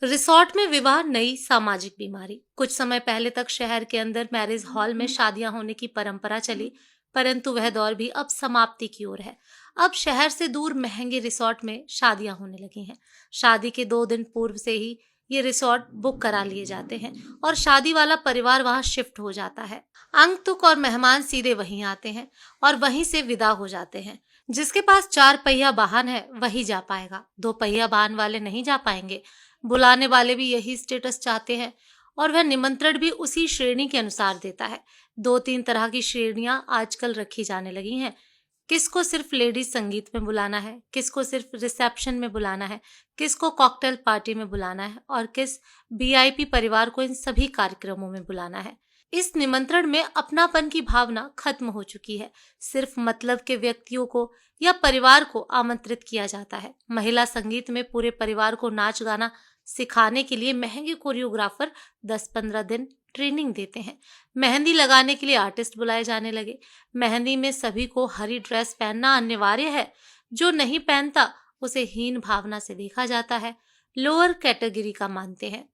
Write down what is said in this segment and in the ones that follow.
Resort में विवाह नई सामाजिक बीमारी। कुछ समय पहले तक शहर के अंदर मैरिज हॉल में शादियां होने की परंपरा चली, परंतु वह दौर भी अब समाप्ति की ओर है। अब शहर से दूर महंगे रिसोर्ट में शादियां होने लगी हैं। शादी के 2 दिन पूर्व से ही ये रिसोर्ट बुक करा लिए जाते हैं और शादी वाला परिवार वहां शिफ्ट हो जाता है। आगंतुक और मेहमान सीधे वहीं आते हैं और वहीं से विदा हो जाते हैं। जिसके पास 4 पहिया वाहन है वही जा पाएगा, 2 पहिया वाहन वाले नहीं जा पाएंगे। बुलाने वाले भी यही स्टेटस चाहते हैं और वह निमंत्रण भी उसी श्रेणी के अनुसार देता है। 2-3 तरह की श्रेणियां आजकल रखी जाने लगी हैं। किसको सिर्फ लेडीज संगीत में बुलाना है, किसको सिर्फ रिसेप्शन में बुलाना है, किसको कॉकटेल पार्टी में बुलाना है और किस वीआईपी परिवार को इन सभी कार्यक्रमों में बुलाना है। इस निमंत्रण में अपनापन की भावना खत्म हो चुकी है। सिर्फ मतलब के व्यक्तियों को या परिवार को आमंत्रित किया जाता है। महिला संगीत में पूरे परिवार को नाच गाना सिखाने के लिए महंगे कोरियोग्राफर 10-15 दिन ट्रेनिंग देते हैं। मेहंदी लगाने के लिए आर्टिस्ट बुलाए जाने लगे। मेहंदी में सभी को हरी ड्रेस पहनना अनिवार्य है। जो नहीं पहनता उसे हीन भावना से देखा जाता है, लोअर कैटेगरी का मानते हैं।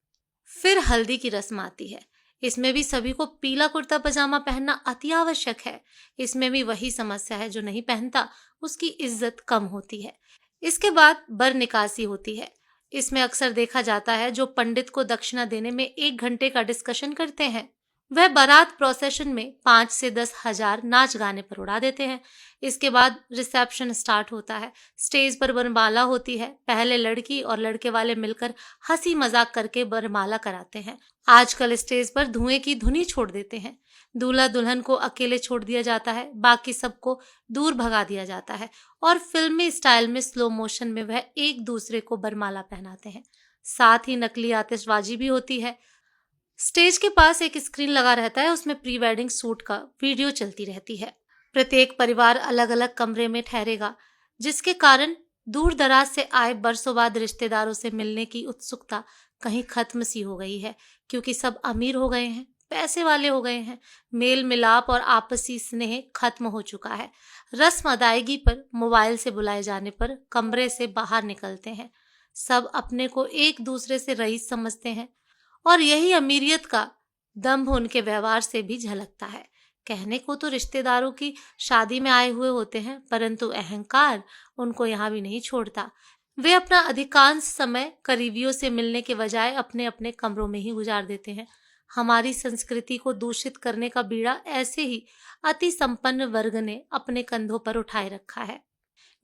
फिर हल्दी की रस्म आती है। इसमें भी सभी को पीला कुर्ता पजामा पहनना अति आवश्यक है। इसमें भी वही समस्या है, जो नहीं पहनता उसकी इज्जत कम होती है। इसके बाद बर निकासी होती है। इसमें अक्सर देखा जाता है जो पंडित को दक्षिणा देने में 1 घंटे का डिस्कशन करते हैं, वह बारात प्रोसेशन में 5 से 10 हजार नाच गाने पर उड़ा देते हैं। इसके बाद रिसेप्शन स्टार्ट होता है। स्टेज पर वरमाला होती है। पहले लड़की और लड़के वाले मिलकर हंसी मजाक करके वरमाला कराते हैं। आजकल स्टेज पर धुएं की धुनी छोड़ देते हैं। दूल्हा दुल्हन को अकेले छोड़ दिया जाता है, बाकी सबको दूर भगा दिया जाता है और फिल्मी स्टाइल में स्लो मोशन में वह एक दूसरे को वरमाला पहनाते हैं। साथ ही नकली आतिशबाजी भी होती है। स्टेज के पास एक स्क्रीन लगा रहता है, उसमें प्री वेडिंग शूट का वीडियो चलती रहती है। प्रत्येक परिवार अलग अलग कमरे में ठहरेगा, जिसके कारण दूर दराज से आए बरसों बाद रिश्तेदारों से मिलने की उत्सुकता कहीं खत्म सी हो गई है, क्योंकि सब अमीर हो गए हैं, पैसे वाले हो गए हैं। मेल मिलाप और आपसी स्नेह खत्म हो चुका है। रस्म अदायगी पर मोबाइल से बुलाए जाने पर कमरे से बाहर निकलते हैं। सब अपने को एक दूसरे से रईस समझते हैं और यही अमीरियत का दंभ उनके व्यवहार से भी झलकता है। कहने को तो रिश्तेदारों की शादी में आए हुए होते हैं, परंतु अहंकार उनको यहाँ भी नहीं छोड़ता। वे अपना अधिकांश समय करीबियों से मिलने के बजाय अपने अपने कमरों में ही गुजार देते हैं। हमारी संस्कृति को दूषित करने का बीड़ा ऐसे ही अति संपन्न वर्ग ने अपने कंधों पर उठाए रखा है।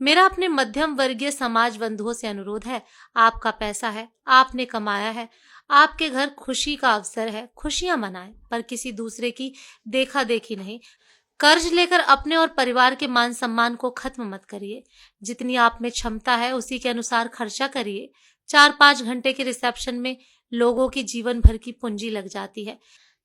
मेरा अपने मध्यम वर्गीय समाज बंधुओं से अनुरोध है, आपका पैसा है, आपने कमाया है, आपके घर खुशी का अवसर है, खुशियां मनाएं, पर किसी दूसरे की देखा देखी नहीं। कर्ज लेकर अपने और परिवार के मान सम्मान को खत्म मत करिए। जितनी आप में क्षमता है उसी के अनुसार खर्चा करिए। 4-5 घंटे के रिसेप्शन में लोगों की जीवन भर की पूंजी लग जाती है।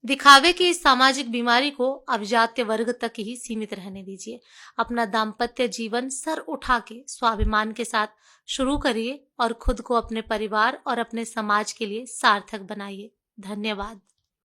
दिखावे की इस सामाजिक बीमारी को अब जातीय वर्ग तक ही सीमित रहने दीजिए। अपना दाम्पत्य जीवन सर उठा के स्वाभिमान के साथ शुरू करिए और खुद को अपने परिवार और अपने समाज के लिए सार्थक बनाइए। धन्यवाद।